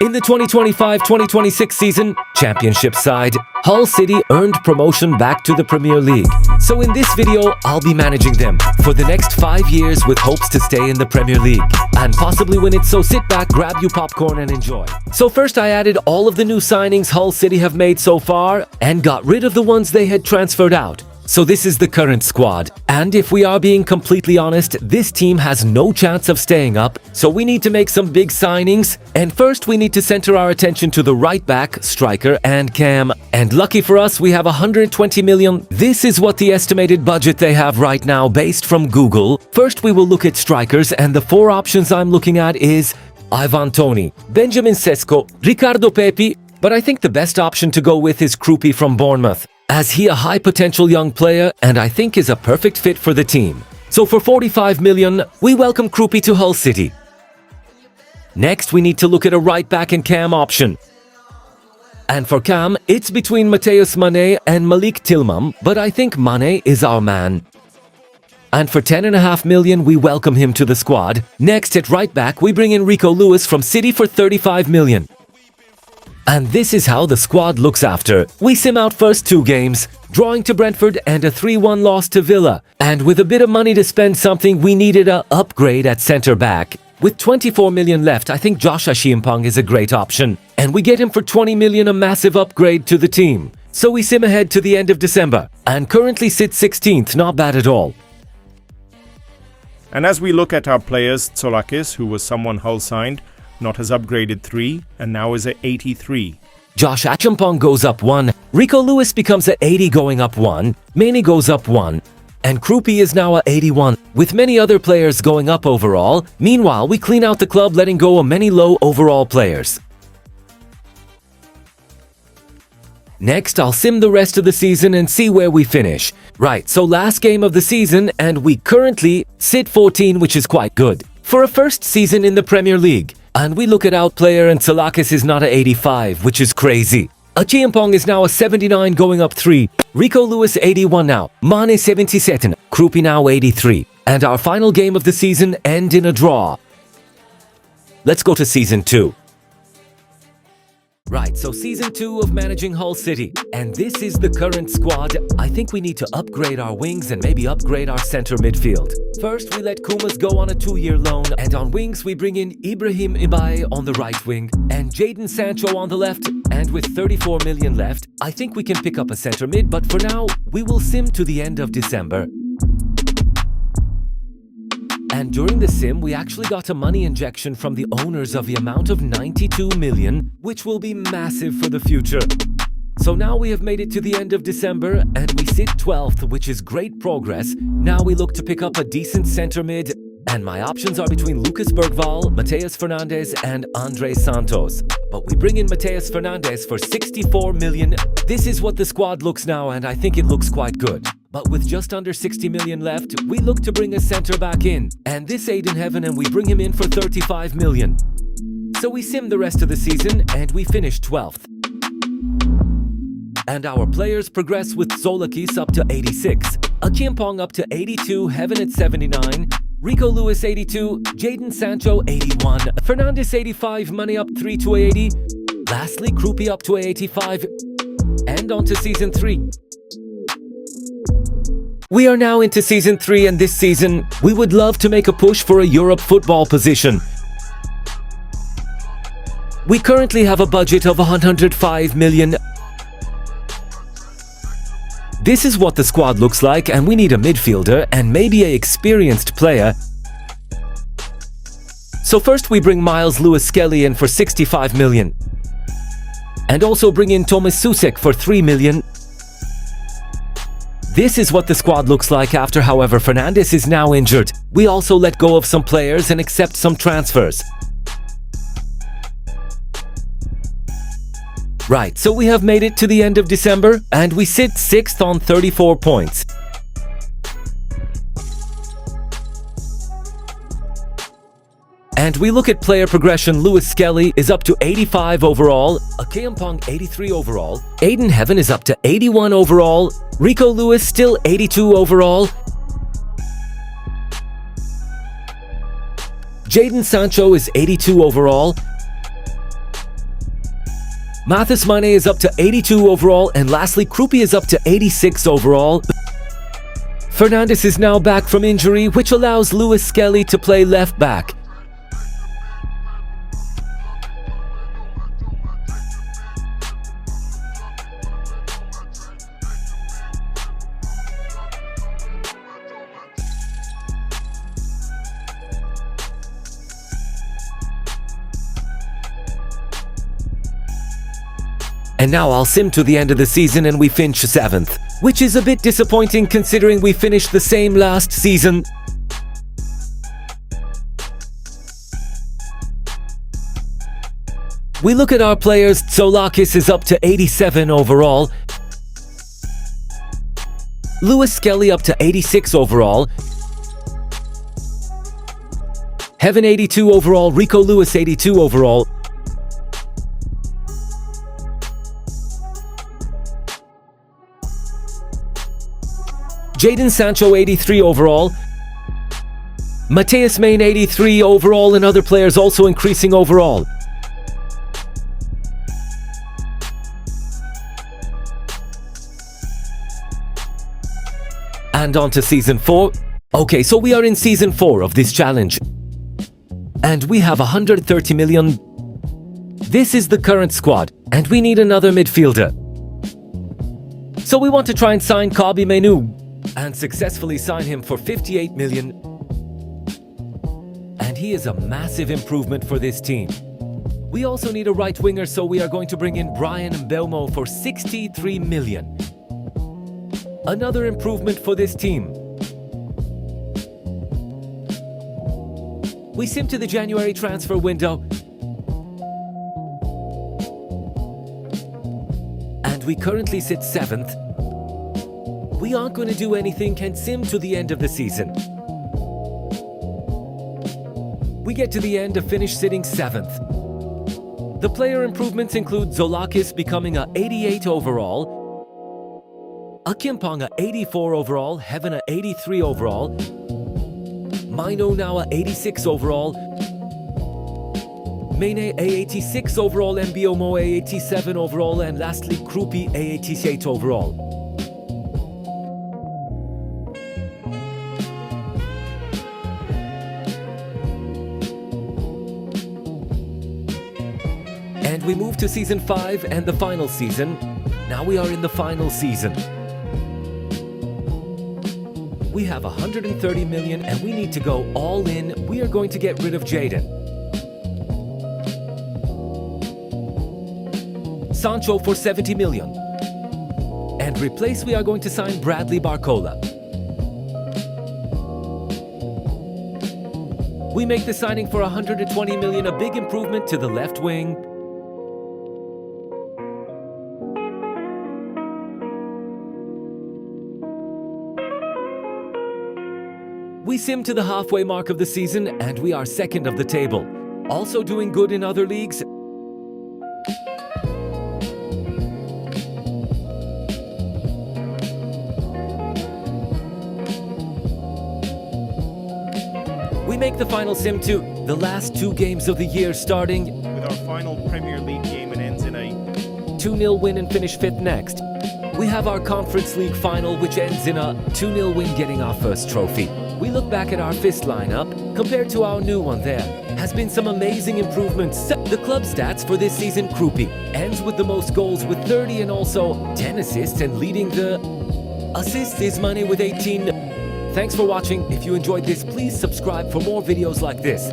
In the 2025-2026 season, championship side, Hull City earned promotion back to the Premier League. So in this video, I'll be managing them for the next 5 years with hopes to stay in the Premier League and possibly win it, so sit back, grab you popcorn and enjoy. So first I added all of the new signings Hull City have made so far and got rid of the ones they had transferred out. So this is the current squad, and if we are being completely honest, this team has no chance of staying up, so we need to make some big signings, and first we need to center our attention to the right back, striker, and cam. And lucky for us, we have 120 million. This is what the estimated budget they have right now based from Google. First we will look at strikers, and the 4 options I'm looking at is Ivan Toney, Benjamin Sesko, Ricardo Pepi, but I think the best option to go with is Krupi from Bournemouth, as he a high potential young player and I think is a perfect fit for the team. So for 45 million, we welcome Krupi to Hull City. Next, we need to look at a right back and cam option. And for cam, it's between Matheus Mane and Malik Tillman, but I think Mane is our man. And for 10.5 million, we welcome him to the squad. Next, at right back, we bring in Rico Lewis from City for 35 million. And this is how the squad looks after. We sim out first 2 games, drawing to Brentford and a 3-1 loss to Villa. And with a bit of money to spend something, we needed an upgrade at centre-back. With 24 million left, I think Josh Achiampong is a great option. And we get him for 20 million, a massive upgrade to the team. So we sim ahead to the end of December, and currently sit 16th, not bad at all. And as we look at our players, Tsolakis, who was someone Hull signed, Not has upgraded 3 and now is at 83. Josh Achiampong goes up 1, Rico Lewis becomes at 80 going up 1, Mane goes up 1, and Krupi is now at 81, with many other players going up overall. Meanwhile, we clean out the club, letting go of many low overall players. Next, I'll sim the rest of the season and see where we finish. Right, so last game of the season and we currently sit 14, which is quite good for a first season in the Premier League. And we look at outplayer and Tsolakis is not at 85, which is crazy. Achiampong is now a 79 going up 3. Rico Lewis 81 now. Mane 77. Krupi now 83. And our final game of the season end in a draw. Let's go to Season 2. Right, so Season 2 of managing Hull City. And this is the current squad. I think we need to upgrade our wings and maybe upgrade our center midfield. First, we let Kumas go on a 2-year loan. And on wings, we bring in Ibrahim Ibaye on the right wing and Jadon Sancho on the left. And with 34 million left, I think we can pick up a center mid. But for now, we will sim to the end of December. And during the sim, we actually got a money injection from the owners of the amount of 92 million, which will be massive for the future. So now we have made it to the end of December and we sit 12th, which is great progress. Now we look to pick up a decent center mid, and my options are between Lucas Bergvall, Mateus Fernandes and Andre Santos. But we bring in Mateus Fernandes for 64 million. This is what the squad looks now, and I think it looks quite good. But with just under 60 million left, we look to bring a center back in. And this ain't in heaven, and we bring him in for 35 million. So we sim the rest of the season and we finish 12th. And our players progress with Tsolakis up to 86, Achiampong up to 82, Heaven at 79, Rico Lewis 82, Jadon Sancho 81, Fernandes 85, Mane up 3 to 80, lastly Krupi up to 85, and on to Season 3. We are now into Season 3, and this season, we would love to make a push for a Europe football position. We currently have a budget of 105 million. This is what the squad looks like, and we need a midfielder and maybe an experienced player. So first we bring Miles Lewis-Skelly in for 65 million. And also bring in Thomas Susek for 3 million. This is what the squad looks like after, however, Fernandes is now injured. We also let go of some players and accept some transfers. Right, so we have made it to the end of December and we sit 6th on 34 points. And we look at player progression. Lewis-Skelly is up to 85 overall, Achiampong 83 overall, Aiden Heaven is up to 81 overall, Rico Lewis still 82 overall, Jadon Sancho is 82 overall, Mathis Mane is up to 82 overall, and lastly, Krupi is up to 86 overall. Fernandes is now back from injury, which allows Lewis Skelly to play left back. And now I'll sim to the end of the season and we finish 7th, which is a bit disappointing considering we finished the same last season. We look at our players. Tsolakis is up to 87 overall. Lewis Skelly up to 86 overall. Heaven 82 overall. Rico Lewis 82 overall. Jadon Sancho 83 overall. Mateus Main 83 overall, and other players also increasing overall. And on to Season 4. Okay, so we are in Season 4 of this challenge. And we have 130 million. This is the current squad, and we need another midfielder. So we want to try and sign Kobbie Mainoo, and successfully sign him for 58 million. And he is a massive improvement for this team. We also need a right winger, so we are going to bring in Brian Mbeumo for 63 million. Another improvement for this team. We sim to the January transfer window. And we currently sit 7th. We aren't going to do anything and sim to the end of the season. We get to the end to finish sitting 7th. The player improvements include Tsolakis becoming a 88 overall, Akimpong a 84 overall, Heaven a 83 overall, Mino now a 86 overall, Mane a 86 overall, Mbeumo a 87 overall, and lastly Krupi a 88 overall. And we move to Season 5 and the final season. Now we are in the final season. We have 130 million and we need to go all in. We are going to get rid of Jadon Sancho for 70 million. And replace, we are going to sign Bradley Barcola. We make the signing for 120 million, a big improvement to the left wing. We sim to the halfway mark of the season and we are 2nd of the table. Also doing good in other leagues. We make the final sim to the last 2 games of the year, starting with our final Premier League game and ends in a 2-0 win and finish 5th next. We have our Conference League final, which ends in a 2-0 win, getting our first trophy. We look back at our fifth lineup, compared to our new one. There has been some amazing improvements. The club stats for this season: Krupi ends with the most goals with 30 and also 10 assists, and leading the assists is Mane with 18. Thanks for watching. If you enjoyed this, please subscribe for more videos like this.